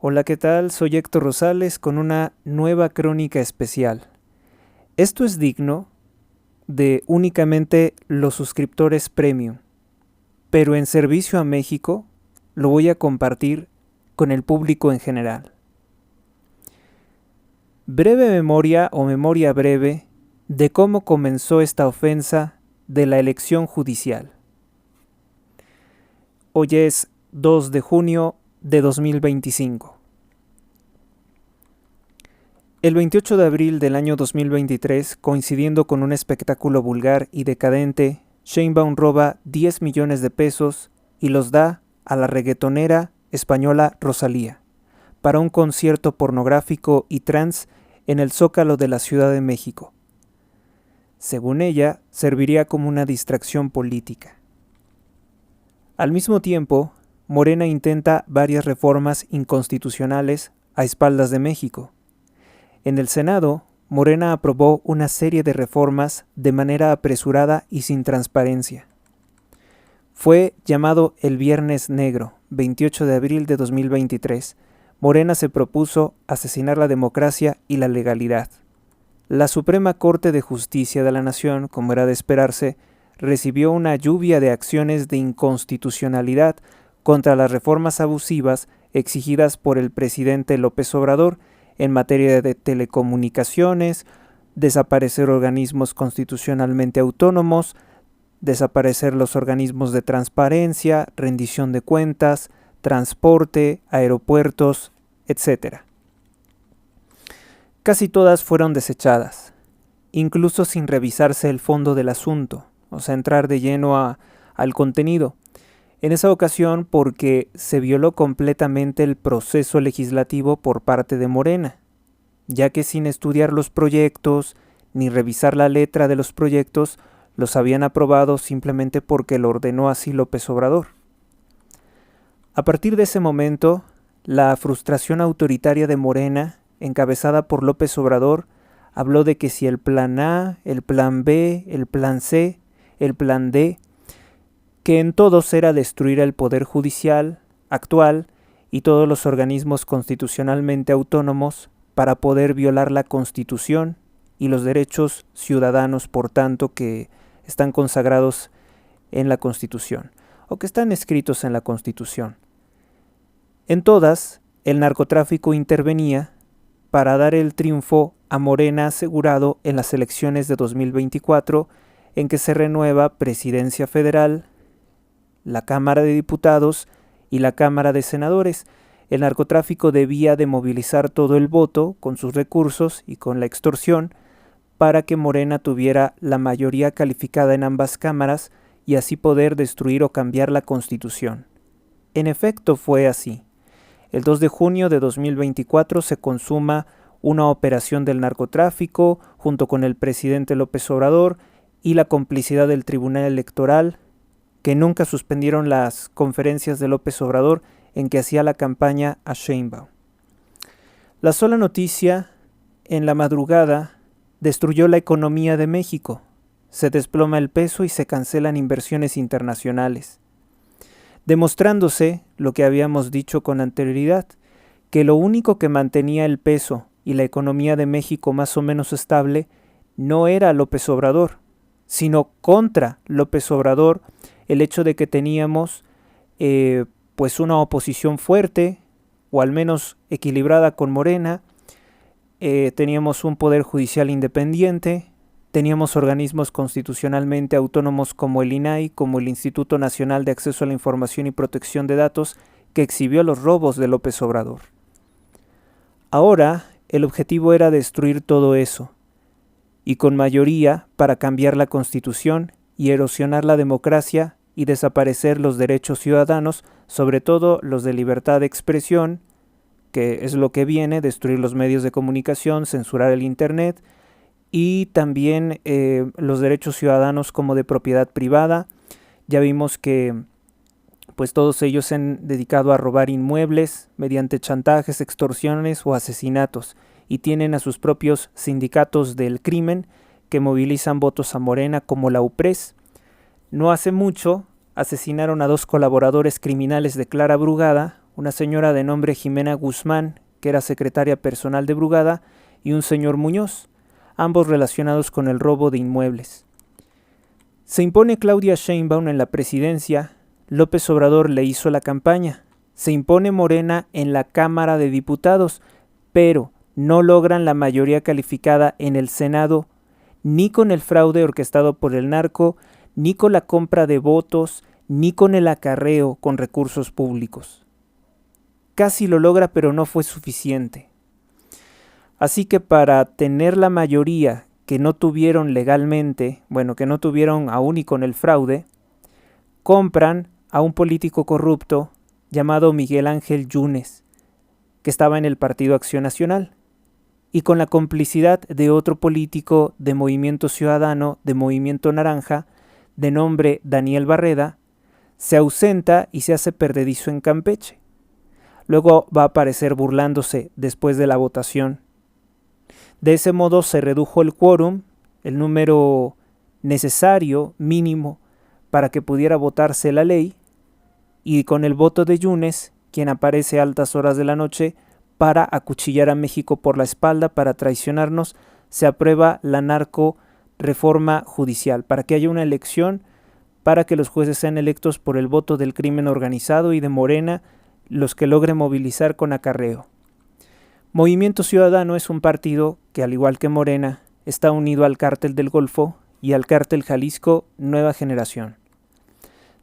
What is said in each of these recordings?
Hola, ¿qué tal? Soy Héctor Rosales con una nueva crónica especial. Esto es digno de únicamente los suscriptores premium, pero en servicio a México lo voy a compartir con el público en general. Breve memoria o memoria breve de cómo comenzó esta ofensa de la elección judicial. Hoy es 2 de junio de 2025. El 28 de abril del año 2023, coincidiendo con un espectáculo vulgar y decadente, Sheinbaum roba 10 millones de pesos y los da a la reggaetonera española Rosalía para un concierto pornográfico y trans en el Zócalo de la Ciudad de México. Según ella, serviría como una distracción política. Al mismo tiempo, Morena intenta varias reformas inconstitucionales a espaldas de México. En el Senado, Morena aprobó una serie de reformas de manera apresurada y sin transparencia. Fue llamado el Viernes Negro, 28 de abril de 2023. Morena se propuso asesinar la democracia y la legalidad. La Suprema Corte de Justicia de la Nación, como era de esperarse, recibió una lluvia de acciones de inconstitucionalidad contra las reformas abusivas exigidas por el presidente López Obrador en materia de telecomunicaciones, desaparecer organismos constitucionalmente autónomos, desaparecer los organismos de transparencia, rendición de cuentas, transporte, aeropuertos, etc. Casi todas fueron desechadas, incluso sin revisarse el fondo del asunto, o sea, entrar de lleno al contenido. En esa ocasión porque se violó completamente el proceso legislativo por parte de Morena, ya que sin estudiar los proyectos ni revisar la letra de los proyectos, los habían aprobado simplemente porque lo ordenó así López Obrador. A partir de ese momento, la frustración autoritaria de Morena, encabezada por López Obrador, habló de que si el plan A, el plan B, el plan C, el plan D, que en todos era destruir el poder judicial actual y todos los organismos constitucionalmente autónomos para poder violar la Constitución y los derechos ciudadanos, por tanto, que están consagrados en la Constitución o que están escritos en la Constitución. En todas, el narcotráfico intervenía para dar el triunfo a Morena asegurado en las elecciones de 2024, en que se renueva Presidencia Federal, la Cámara de Diputados y la Cámara de Senadores. El narcotráfico debía de movilizar todo el voto con sus recursos y con la extorsión para que Morena tuviera la mayoría calificada en ambas cámaras y así poder destruir o cambiar la Constitución. En efecto fue así. El 2 de junio de 2024 se consuma una operación del narcotráfico junto con el presidente López Obrador y la complicidad del Tribunal Electoral, que nunca suspendieron las conferencias de López Obrador en que hacía la campaña a Sheinbaum. La sola noticia, en la madrugada, destruyó la economía de México. Se desploma el peso y se cancelan inversiones internacionales, demostrándose lo que habíamos dicho con anterioridad, que lo único que mantenía el peso y la economía de México más o menos estable no era López Obrador, sino contra López Obrador el hecho de que teníamos pues una oposición fuerte o al menos equilibrada con Morena, teníamos un poder judicial independiente, teníamos organismos constitucionalmente autónomos como el INAI, como el Instituto Nacional de Acceso a la Información y Protección de Datos, que exhibió los robos de López Obrador. Ahora, el objetivo era destruir todo eso, y con mayoría para cambiar la Constitución y erosionar la democracia y desaparecer los derechos ciudadanos, sobre todo los de libertad de expresión, que es lo que viene, destruir los medios de comunicación, censurar el Internet, y también los derechos ciudadanos como de propiedad privada. Ya vimos que pues todos ellos se han dedicado a robar inmuebles mediante chantajes, extorsiones o asesinatos, y tienen a sus propios sindicatos del crimen que movilizan votos a Morena como la UPRES. No hace mucho asesinaron a 2 colaboradores criminales de Clara Brugada, una señora de nombre Jimena Guzmán, que era secretaria personal de Brugada, y un señor Muñoz, ambos relacionados con el robo de inmuebles. Se impone Claudia Sheinbaum en la presidencia, López Obrador le hizo la campaña. Se impone Morena en la Cámara de Diputados, pero no logran la mayoría calificada en el Senado, ni con el fraude orquestado por el narco, ni con la compra de votos, ni con el acarreo con recursos públicos. Casi lo logra, pero no fue suficiente. Así que para tener la mayoría que no tuvieron legalmente, que no tuvieron aún y con el fraude, compran a un político corrupto llamado Miguel Ángel Yunes, que estaba en el Partido Acción Nacional, y con la complicidad de otro político de Movimiento Ciudadano, de Movimiento Naranja, de nombre Daniel Barreda, se ausenta y se hace perdedizo en Campeche. Luego va a aparecer burlándose después de la votación. De ese modo se redujo el quórum, el número necesario, mínimo, para que pudiera votarse la ley, y con el voto de Yunes, quien aparece a altas horas de la noche para acuchillar a México por la espalda, para traicionarnos, se aprueba la narco-reforma judicial, para que haya una elección, para que los jueces sean electos por el voto del crimen organizado y de Morena, los que logre movilizar con acarreo. Movimiento Ciudadano es un partido que, al igual que Morena, está unido al Cártel del Golfo y al Cártel Jalisco Nueva Generación.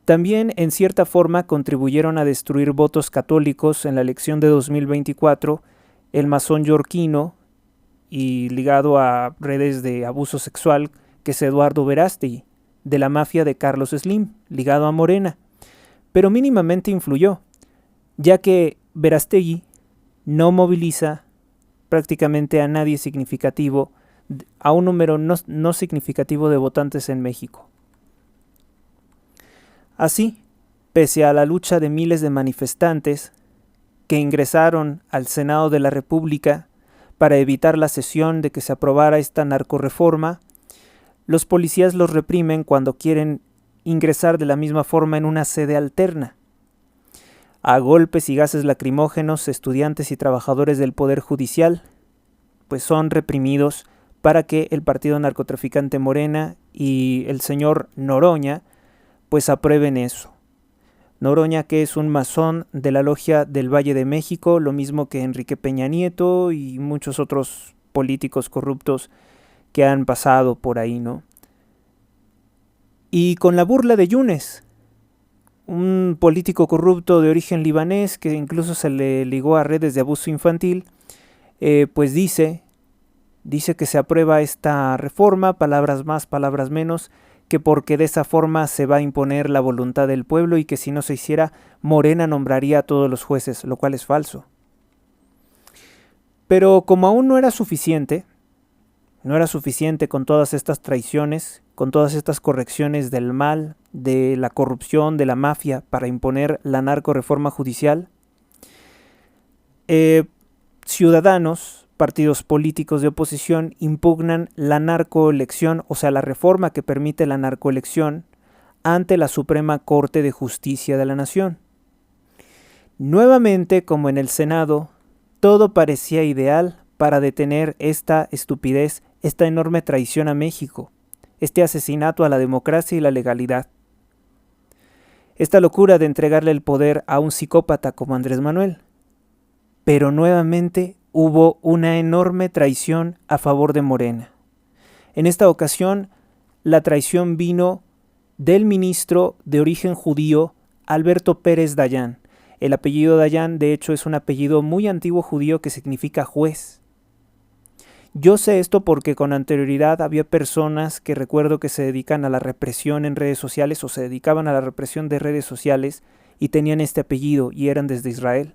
También, en cierta forma, contribuyeron a destruir votos católicos en la elección de 2024 el masón yorquino y ligado a redes de abuso sexual, que es Eduardo Verástegui, de la mafia de Carlos Slim, ligado a Morena. Pero mínimamente influyó, ya que Verástegui no moviliza prácticamente a nadie significativo, a un número no significativo de votantes en México. Así, pese a la lucha de miles de manifestantes que ingresaron al Senado de la República para evitar la sesión de que se aprobara esta narcorreforma, los policías los reprimen cuando quieren ingresar de la misma forma en una sede alterna. A golpes y gases lacrimógenos, estudiantes y trabajadores del Poder Judicial pues son reprimidos para que el partido narcotraficante Morena y el señor Noroña pues aprueben eso. Noroña, que es un masón de la logia del Valle de México, lo mismo que Enrique Peña Nieto y muchos otros políticos corruptos que han pasado por ahí, ¿no? Y con la burla de Yunes, un político corrupto de origen libanés que incluso se le ligó a redes de abuso infantil, pues dice que se aprueba esta reforma, palabras más, palabras menos, que porque de esa forma se va a imponer la voluntad del pueblo y que si no se hiciera, Morena nombraría a todos los jueces, lo cual es falso. Pero como aún no era suficiente con todas estas traiciones, con todas estas correcciones del mal, de la corrupción, de la mafia, para imponer la narcorreforma judicial, ciudadanos, partidos políticos de oposición impugnan la narcoelección, o sea, la reforma que permite la narcoelección, ante la Suprema Corte de Justicia de la Nación. Nuevamente, como en el Senado, todo parecía ideal para detener esta estupidez, esta enorme traición a México, este asesinato a la democracia y la legalidad. Esta locura de entregarle el poder a un psicópata como Andrés Manuel. Pero nuevamente hubo una enorme traición a favor de Morena. En esta ocasión, la traición vino del ministro de origen judío Alberto Pérez Dayán. El apellido Dayán, de hecho, es un apellido muy antiguo judío que significa juez. Yo sé esto porque con anterioridad había personas que recuerdo que se dedican a la represión en redes sociales o se dedicaban a la represión de redes sociales y tenían este apellido y eran desde Israel.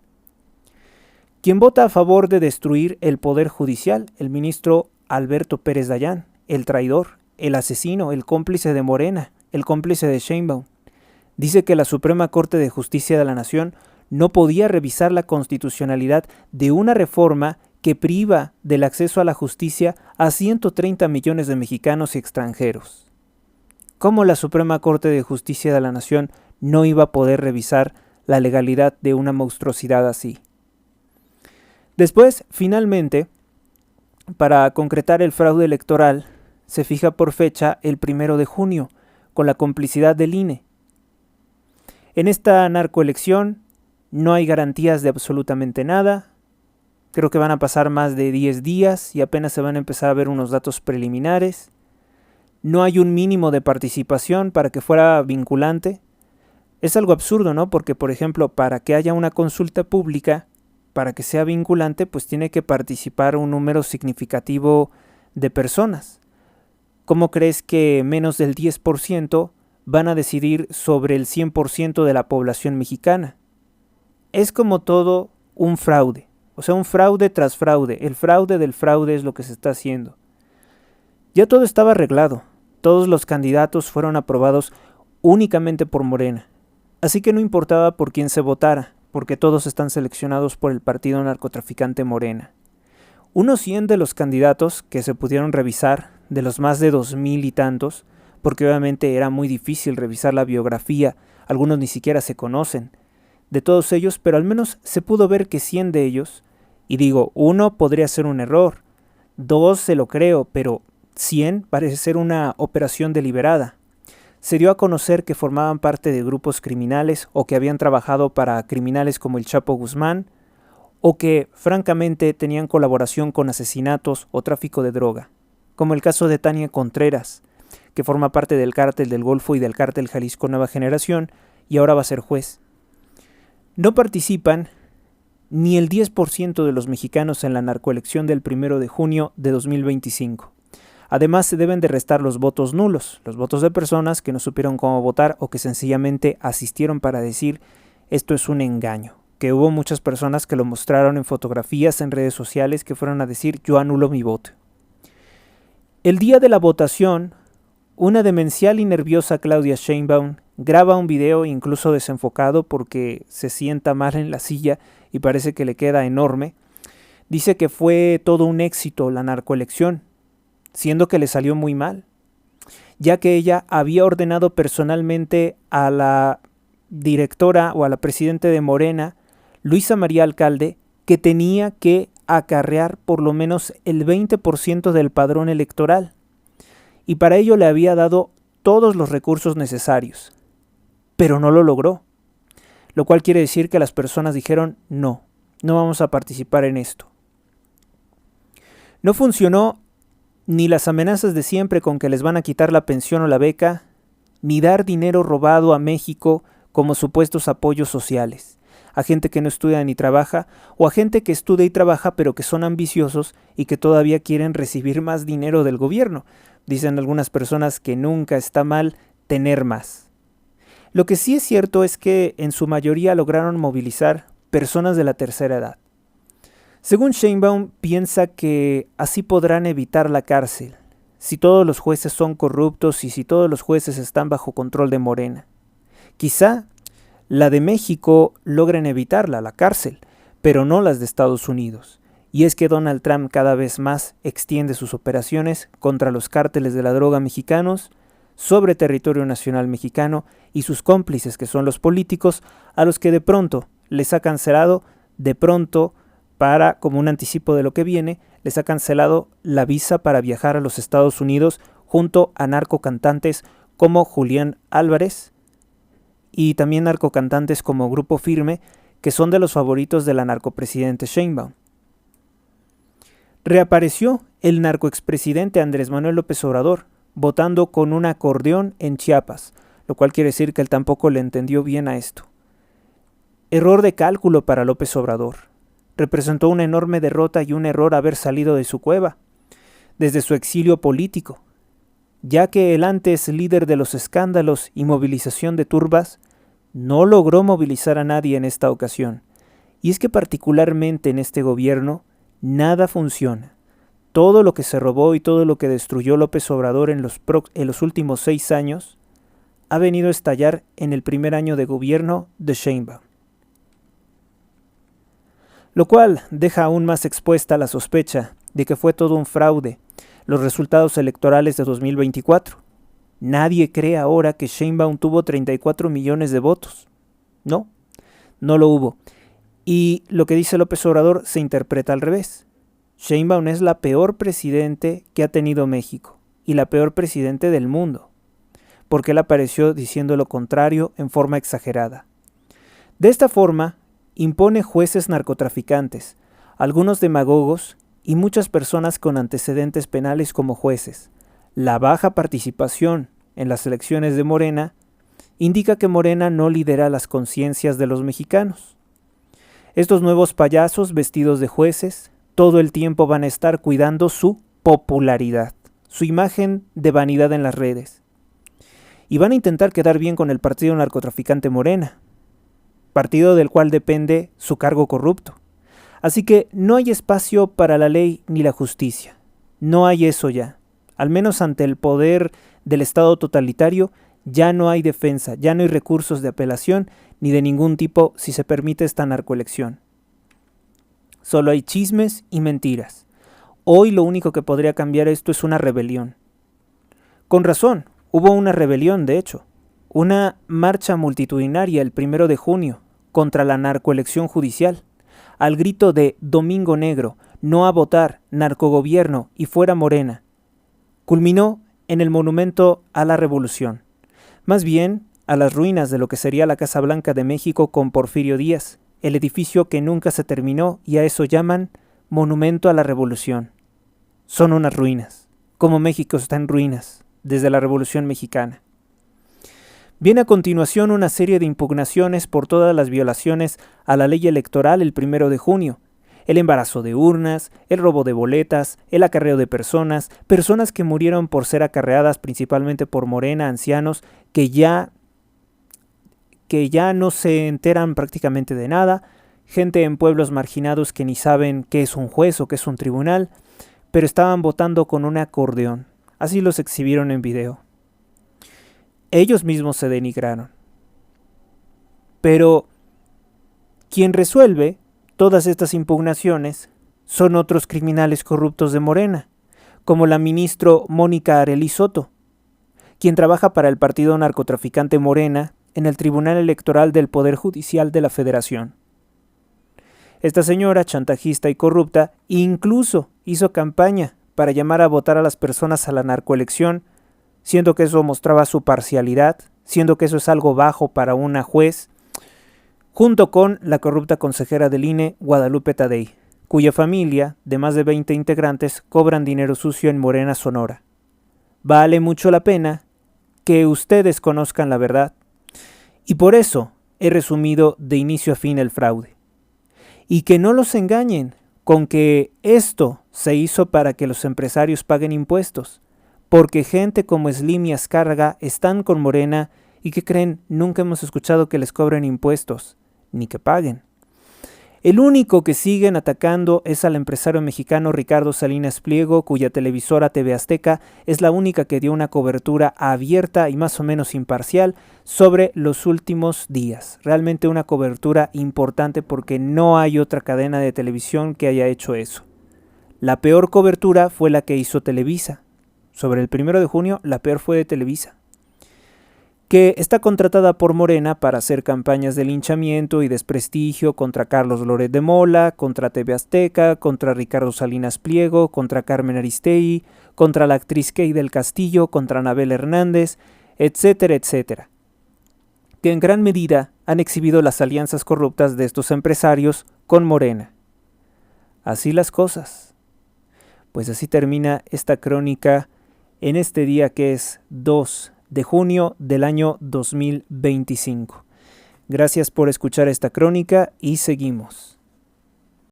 Quien vota a favor de destruir el poder judicial, el ministro Alberto Pérez Dayán, el traidor, el asesino, el cómplice de Morena, el cómplice de Sheinbaum, dice que la Suprema Corte de Justicia de la Nación no podía revisar la constitucionalidad de una reforma que priva del acceso a la justicia a 130 millones de mexicanos y extranjeros. ¿Cómo la Suprema Corte de Justicia de la Nación no iba a poder revisar la legalidad de una monstruosidad así. Después, finalmente, para concretar el fraude electoral, se fija por fecha el 1 de junio, con la complicidad del INE. En esta narcoelección no hay garantías de absolutamente nada. Creo que van a pasar más de 10 días y apenas se van a empezar a ver unos datos preliminares. No hay un mínimo de participación para que fuera vinculante. Es algo absurdo, ¿no? Porque, por ejemplo, para que haya una consulta pública, para que sea vinculante, pues tiene que participar un número significativo de personas. ¿Cómo crees que menos del 10% van a decidir sobre el 100% de la población mexicana? Es como todo un fraude. O sea, un fraude tras fraude. El fraude del fraude es lo que se está haciendo. Ya todo estaba arreglado. Todos los candidatos fueron aprobados únicamente por Morena. Así que no importaba por quién se votara, porque todos están seleccionados por el partido narcotraficante Morena. Unos 100 de los candidatos que se pudieron revisar, de los más de 2000 y tantos, porque obviamente era muy difícil revisar la biografía, algunos ni siquiera se conocen, de todos ellos, pero al menos se pudo ver que 100 de ellos, y digo, 1 podría ser un error, 2 se lo creo, pero 100 parece ser una operación deliberada. Se dio a conocer que formaban parte de grupos criminales o que habían trabajado para criminales como el Chapo Guzmán, o que francamente tenían colaboración con asesinatos o tráfico de droga, como el caso de Tania Contreras, que forma parte del Cártel del Golfo y del Cártel Jalisco Nueva Generación y ahora va a ser juez. No participan ni el 10% de los mexicanos en la narcoelección del 1 de junio de 2025. Además, se deben de restar los votos nulos, los votos de personas que no supieron cómo votar o que sencillamente asistieron para decir esto es un engaño, que hubo muchas personas que lo mostraron en fotografías en redes sociales que fueron a decir yo anulo mi voto. El día de la votación, una demencial y nerviosa Claudia Sheinbaum graba un video incluso desenfocado porque se sienta mal en la silla y parece que le queda enorme. Dice que fue todo un éxito la narcoelección, siendo que le salió muy mal, ya que ella había ordenado personalmente a la directora o a la presidenta de Morena, Luisa María Alcalde, que tenía que acarrear por lo menos el 20% del padrón electoral, y para ello le había dado todos los recursos necesarios, pero no lo logró, lo cual quiere decir que las personas dijeron no vamos a participar en esto. No funcionó ni las amenazas de siempre con que les van a quitar la pensión o la beca, ni dar dinero robado a México como supuestos apoyos sociales, a gente que no estudia ni trabaja, o a gente que estudia y trabaja pero que son ambiciosos y que todavía quieren recibir más dinero del gobierno. Dicen algunas personas que nunca está mal tener más. Lo que sí es cierto es que en su mayoría lograron movilizar personas de la tercera edad. Según Sheinbaum, piensa que así podrán evitar la cárcel, si todos los jueces son corruptos y si todos los jueces están bajo control de Morena. Quizá la de México logren evitarla, la cárcel, pero no las de Estados Unidos. Y es que Donald Trump cada vez más extiende sus operaciones contra los cárteles de la droga mexicanos, sobre territorio nacional mexicano y sus cómplices, que son los políticos, a los que de pronto les ha cancelado, como un anticipo de lo que viene, les ha cancelado la visa para viajar a los Estados Unidos junto a narcocantantes como Julián Álvarez y también narcocantantes como Grupo Firme, que son de los favoritos de la narcopresidente Sheinbaum. Reapareció el narcoexpresidente Andrés Manuel López Obrador, votando con un acordeón en Chiapas, lo cual quiere decir que él tampoco le entendió bien a esto. Error de cálculo para López Obrador. Representó una enorme derrota y un error haber salido de su cueva, desde su exilio político, ya que el antes líder de los escándalos y movilización de turbas no logró movilizar a nadie en esta ocasión. Y es que particularmente en este gobierno nada funciona. Todo lo que se robó y todo lo que destruyó López Obrador en los últimos 6 años ha venido a estallar en el primer año de gobierno de Sheinbaum. Lo cual deja aún más expuesta la sospecha de que fue todo un fraude los resultados electorales de 2024. Nadie cree ahora que Sheinbaum tuvo 34 millones de votos. No, No lo hubo. Y lo que dice López Obrador se interpreta al revés. Sheinbaum es la peor presidente que ha tenido México y la peor presidente del mundo, porque él apareció diciendo lo contrario en forma exagerada. De esta forma, impone jueces narcotraficantes, algunos demagogos y muchas personas con antecedentes penales como jueces. La baja participación en las elecciones de Morena indica que Morena no lidera las conciencias de los mexicanos. Estos nuevos payasos vestidos de jueces todo el tiempo van a estar cuidando su popularidad, su imagen de vanidad en las redes. Y van a intentar quedar bien con el partido narcotraficante Morena, partido del cual depende su cargo corrupto. Así que no hay espacio para la ley ni la justicia. No hay eso ya. Al menos ante el poder del Estado totalitario, ya no hay defensa, ya no hay recursos de apelación ni de ningún tipo si se permite esta narcoelección. Solo hay chismes y mentiras. Hoy lo único que podría cambiar esto es una rebelión. Con razón, hubo una rebelión, de hecho. Una marcha multitudinaria el 1 de junio contra la narcoelección judicial, al grito de Domingo Negro, no a votar, narcogobierno y fuera Morena. Culminó en el Monumento a la Revolución, más bien a las ruinas de lo que sería la Casa Blanca de México con Porfirio Díaz, el edificio que nunca se terminó, y a eso llaman Monumento a la Revolución. Son unas ruinas, como México está en ruinas desde la Revolución Mexicana. Viene a continuación una serie de impugnaciones por todas las violaciones a la ley electoral el 1 de junio, el embarazo de urnas, el robo de boletas, el acarreo de personas que murieron por ser acarreadas principalmente por Morena, ancianos que ya no se enteran prácticamente de nada, gente en pueblos marginados que ni saben qué es un juez o qué es un tribunal, pero estaban votando con un acordeón. Así los exhibieron en video. Ellos mismos se denigraron. Pero quien resuelve todas estas impugnaciones son otros criminales corruptos de Morena, como la ministra Mónica Arely Soto, quien trabaja para el partido narcotraficante Morena en el Tribunal Electoral del Poder Judicial de la Federación. Esta señora, chantajista y corrupta, incluso hizo campaña para llamar a votar a las personas a la narcoelección, siendo que eso mostraba su parcialidad, siendo que eso es algo bajo para una juez, junto con la corrupta consejera del INE, Guadalupe Tadei, cuya familia, de más de 20 integrantes, cobran dinero sucio en Morena, Sonora. Vale mucho la pena que ustedes conozcan la verdad, y por eso he resumido de inicio a fin el fraude. Y que no los engañen con que esto se hizo para que los empresarios paguen impuestos, porque gente como Slim y Azcárraga están con Morena y que creen nunca hemos escuchado que les cobren impuestos, ni que paguen. El único que siguen atacando es al empresario mexicano Ricardo Salinas Pliego, cuya televisora TV Azteca es la única que dio una cobertura abierta y más o menos imparcial sobre los últimos días. Realmente una cobertura importante porque no hay otra cadena de televisión que haya hecho eso. La peor cobertura fue la que hizo Televisa. Sobre el 1 de junio, la peor fue de Televisa, que está contratada por Morena para hacer campañas de linchamiento y desprestigio contra Carlos Loret de Mola, contra TV Azteca, contra Ricardo Salinas Pliego, contra Carmen Aristegui, contra la actriz Key del Castillo, contra Anabel Hernández, etcétera, etcétera, que en gran medida han exhibido las alianzas corruptas de estos empresarios con Morena. Así las cosas. Pues así termina esta crónica en este día que es 2 de junio del año 2025. Gracias por escuchar esta crónica y seguimos.